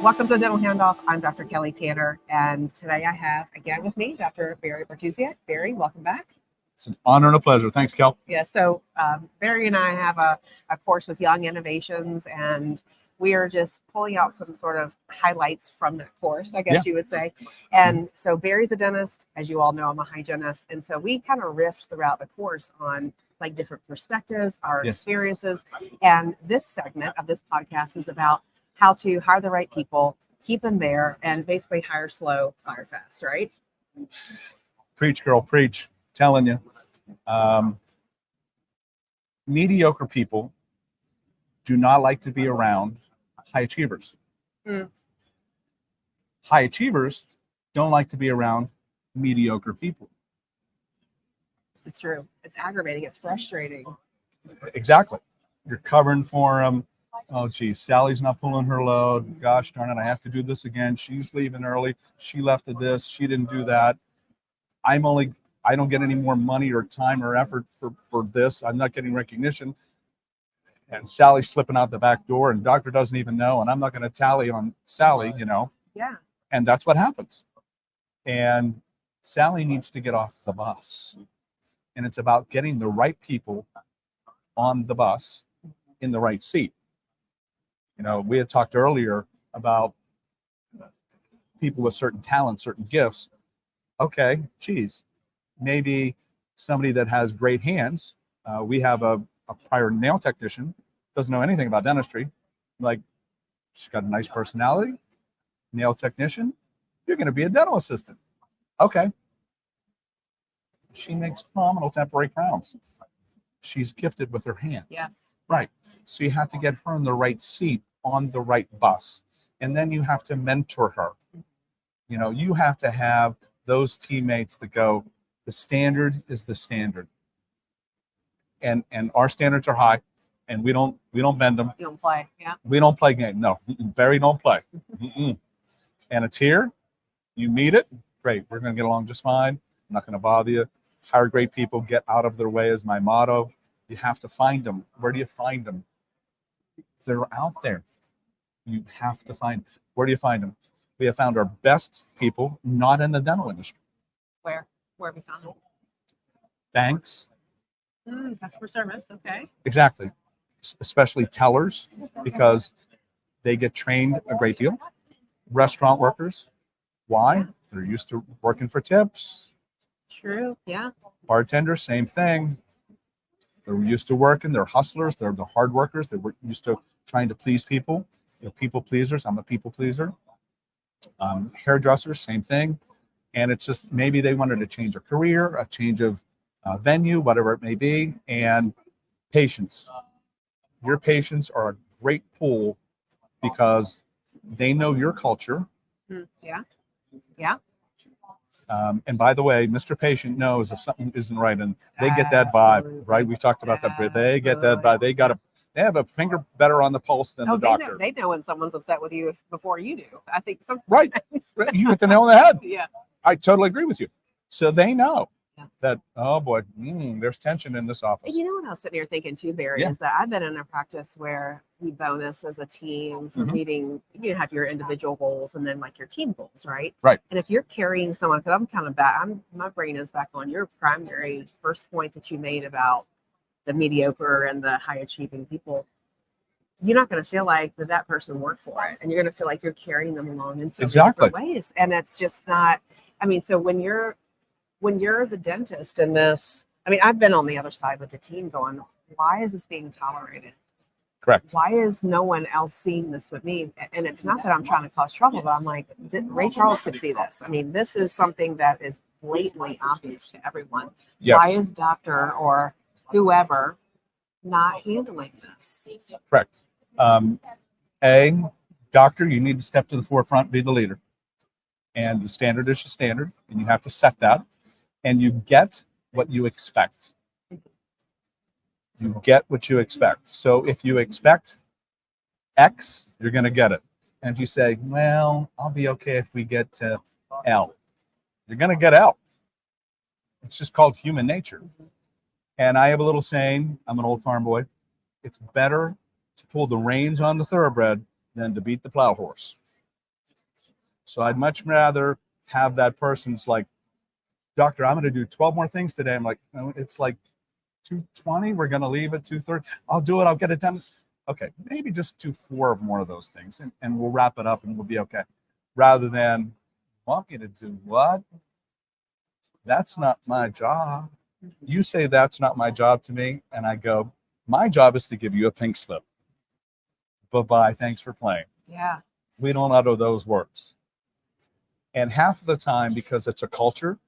Welcome to the Dental Handoff. I'm Dr. Kelly Tanner, and today I have again with me Dr. Barry Bartusiak. Barry, welcome back. It's an honor and a pleasure. Thanks, Kel. Yeah, so Barry and I have a course with Young Innovations, and we are just pulling out some sort of highlights from that course, I guess you would say. And so Barry's a dentist. As you all know, I'm a hygienist. And so we kind of riffed throughout the course on like different perspectives, our experiences. And this segment of this podcast is about how to hire the right people, keep them there, and basically hire slow, fire fast, right? Preach, girl, preach. Telling you. Mediocre people do not like to be around high achievers. High achievers don't like to be around mediocre people. It's true. It's aggravating. It's frustrating. Exactly. You're covering for them. Oh, geez, Sally's not pulling her load. Gosh darn it, I have to do this again. She's leaving early. She left at this. She didn't do that. I don't get any more money or time or effort for this. I'm not getting recognition. And Sally's slipping out the back door, and doctor doesn't even know, and I'm not going to tally on Sally, Yeah. And that's what happens. And Sally needs to get off the bus. And it's about getting the right people on the bus in the right seat. We had talked earlier about people with certain talents, certain gifts. Okay, geez, maybe somebody that has great hands. We have a prior nail technician, doesn't know anything about dentistry. Like, she's got a nice personality, nail technician. You're going to be a dental assistant. Okay. She makes phenomenal temporary crowns. She's gifted with her hands. Yes. Right. So you have to get her in the right seat on the right bus. And then you have to mentor her. You have to have those teammates that go, the standard is the standard. And our standards are high, and we don't bend them. You don't play. Yeah. We don't play game. No, Barry don't play. And it's here. You meet it. Great. We're going to get along just fine. I'm not going to bother you. Hire great people. Get out of their way is my motto. You have to find them. Where do you find them? They're out there. You have to find them. Where do you find them? We have found our best people not in the dental industry. Where have we found them? Banks. Customer service. Okay. Exactly. Especially tellers, because they get trained a great deal. Restaurant workers. Why? They're used to working for tips. True. Yeah. Bartenders, same thing. They're used to working. They're hustlers. They're the hard workers. They're used to trying to please people. They're people pleasers. I'm a people pleaser. Hairdressers, same thing. And it's just maybe they wanted to change a career, a change of venue, whatever it may be. And patients. Your patients are a great pool because they know your culture. Yeah. Yeah. And by the way, Mr. Patient knows if something isn't right, and they get that vibe, right? We talked about that. They get that vibe. They have a finger better on the pulse than the doctor. They know when someone's upset with you before you do. I think sometimes. Right. You hit the nail on the head. Yeah. I totally agree with you. So they know that, oh boy, there's tension in this office. You know what I was sitting here thinking too, Barry, is that I've been in a practice where we bonus as a team for meeting, you have your individual goals and then like your team goals, right? Right. And if you're carrying someone, because I'm kind of back, my brain is back on your primary first point that you made about the mediocre and the high achieving people. You're not going to feel like that person worked for it, and you're going to feel like you're carrying them along in so many different ways. And it's just not. I mean, so when you're the dentist in this, I mean, I've been on the other side with the team going, why is this being tolerated? Correct. Why is no one else seeing this with me? And it's not that I'm trying to cause trouble, but I'm like, Ray Charles could see this. I mean, this is something that is blatantly obvious to everyone. Yes. Why is doctor or whoever not handling this? Correct. Doctor, you need to step to the forefront, be the leader. And the standard is the standard, and you have to set that. And you get what you expect. You get what you expect. So if you expect X, you're going to get it. And if you say, well, I'll be okay if we get to L, you're going to get L. It's just called human nature. And I have a little saying, I'm an old farm boy, it's better to pull the reins on the thoroughbred than to beat the plow horse. So I'd much rather have that person's like, doctor, I'm going to do 12 more things today. I'm like, no, it's like 2:20. We're going to leave at 2:30. I'll do it. I'll get it done. Okay, maybe just do 4 more of those things and we'll wrap it up and we'll be okay. Rather than, want me to do what? That's not my job. You say that's not my job to me, and I go, my job is to give you a pink slip. Bye-bye, thanks for playing. Yeah. We don't utter those words. And half of the time, because it's a culture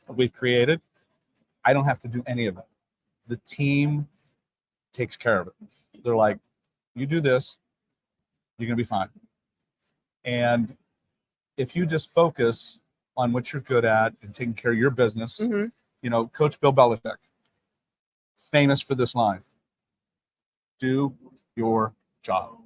we've created, I don't have to do any of it. The team takes care of it. They're like, you do this, you're going to be fine. And if you just focus on what you're good at and taking care of your business, you know, Coach Bill Belichick, famous for this line, do your job.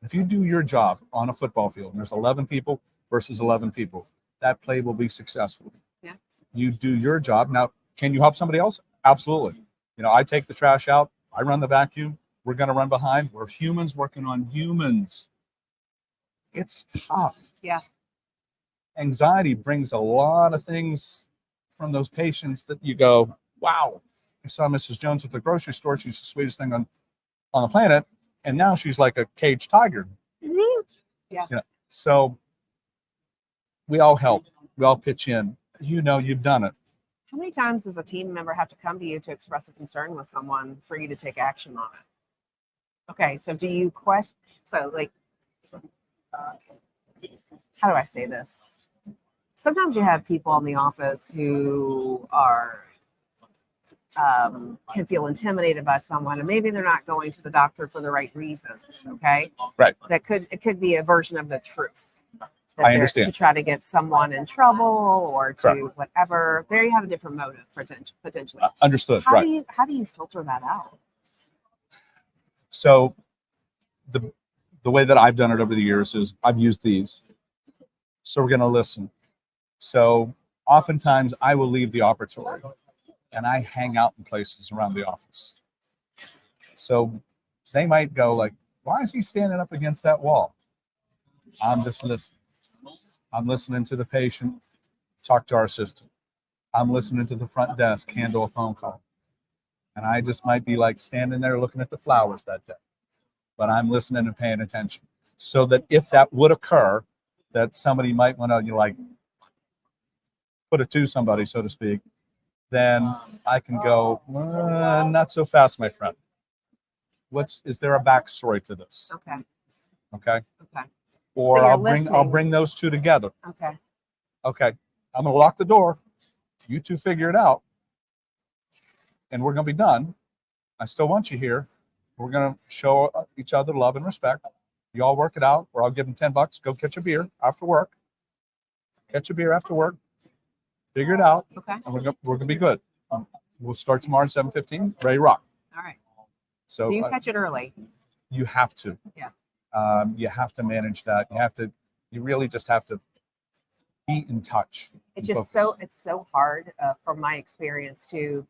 If you do your job on a football field, and there's 11 people versus 11 people, that play will be successful. Yeah. You do your job. Now, can you help somebody else? Absolutely. You know, I take the trash out. I run the vacuum. We're going to run behind. We're humans working on humans. It's tough. Yeah. Anxiety brings a lot of things from those patients that you go, wow. I saw Mrs. Jones at the grocery store. She's the sweetest thing on the planet. And now she's like a caged tiger. Yeah. You know, so we all help. We all pitch in. You know, you've done it. How many times does a team member have to come to you to express a concern with someone for you to take action on it? Okay, so do you question? So, like, how do I say this? Sometimes you have people in the office who are can feel intimidated by someone, and maybe they're not going to the doctor for the right reasons. Okay, Right. It could be a version of the truth. I understand. To try to get someone in trouble or to Correct. whatever. There you have a different motive potentially. Understood. How Right. do you filter that out? So the way that I've done it over the years is I've used these. So we're going to listen. So oftentimes I will leave the operatory and I hang out in places around the office. So they might go like, why is he standing up against that wall? I'm just listening. I'm listening to the patient talk to our assistant. I'm listening to the front desk handle a phone call. And I just might be like standing there looking at the flowers that day. But I'm listening and paying attention. So that if that would occur, that somebody might want to, you know, like put it to somebody, so to speak, then I can go, not so fast, my friend. Is there a backstory to this? Okay. Okay. Okay. Or So I'll bring those two together. Okay. Okay. I'm gonna lock the door. You two figure it out. And we're gonna be done. I still want you here. We're gonna show each other love and respect. You all work it out, or I'll give them $10. Go catch a beer after work. Catch a beer after work. Figure it out. Okay. And we're gonna be good. We'll start tomorrow at 7:15. Ready to rock. All right. So you catch it early. You have to. Yeah. You have to manage that. You really just have to be in touch. It's just it's so hard from my experience to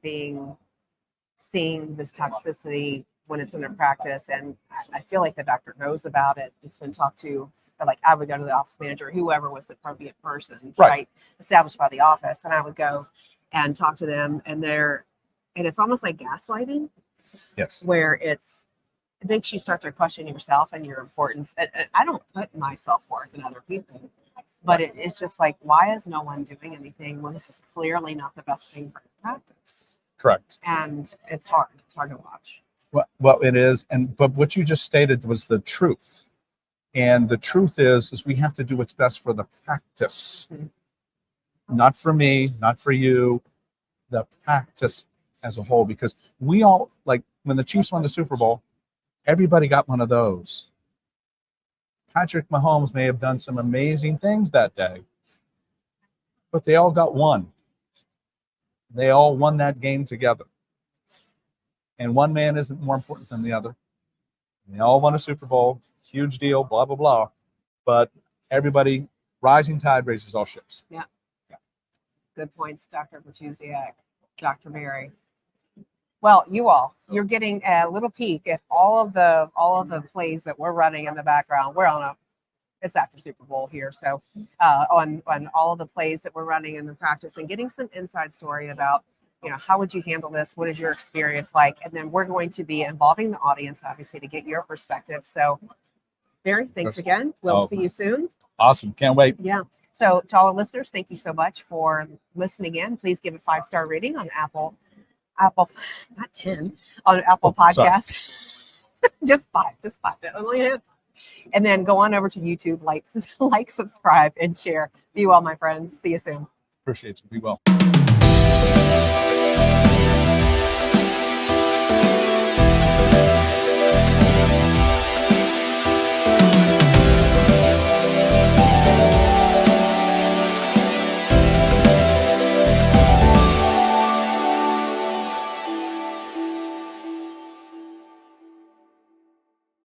seeing this toxicity when it's in a practice. And I feel like the doctor knows about it. It's been talked to, like I would go to the office manager, whoever was the appropriate person, right? Established by the office. And I would go and talk to them and it's almost like gaslighting. Yes. Where it makes you start to question yourself and your importance. And I don't put my self-worth in other people, but it's just like, why is no one doing anything? Well, this is clearly not the best thing for practice. Correct. And it's hard. It's hard to watch. Well, it is. But what you just stated was the truth. And the truth is we have to do what's best for the practice. Mm-hmm. Not for me, not for you, the practice as a whole, because we all, like when the Chiefs won the Super Bowl, everybody got one of those. Patrick Mahomes may have done some amazing things that day, but they all got one. They all won that game together. And one man isn't more important than the other. They all won a Super Bowl, huge deal, blah, blah, blah. But everybody, rising tide raises all ships. Yeah. Good points, Dr. Bartusiak, Dr. Berry. Well, you're getting a little peek at all of the plays that we're running in the background. it's after Super Bowl here. So on all of the plays that we're running in the practice and getting some inside story about, how would you handle this? What is your experience like? And then we're going to be involving the audience, obviously, to get your perspective. So Barry, thanks again. We'll see you soon. Awesome. Can't wait. Yeah. So to all the listeners, thank you so much for listening in. Please give a 5-star rating on Apple, not 10, on Apple Podcasts. just five. Only it. And then go on over to YouTube, like, subscribe, and share. Be well, my friends. See you soon. Appreciate you. Be well.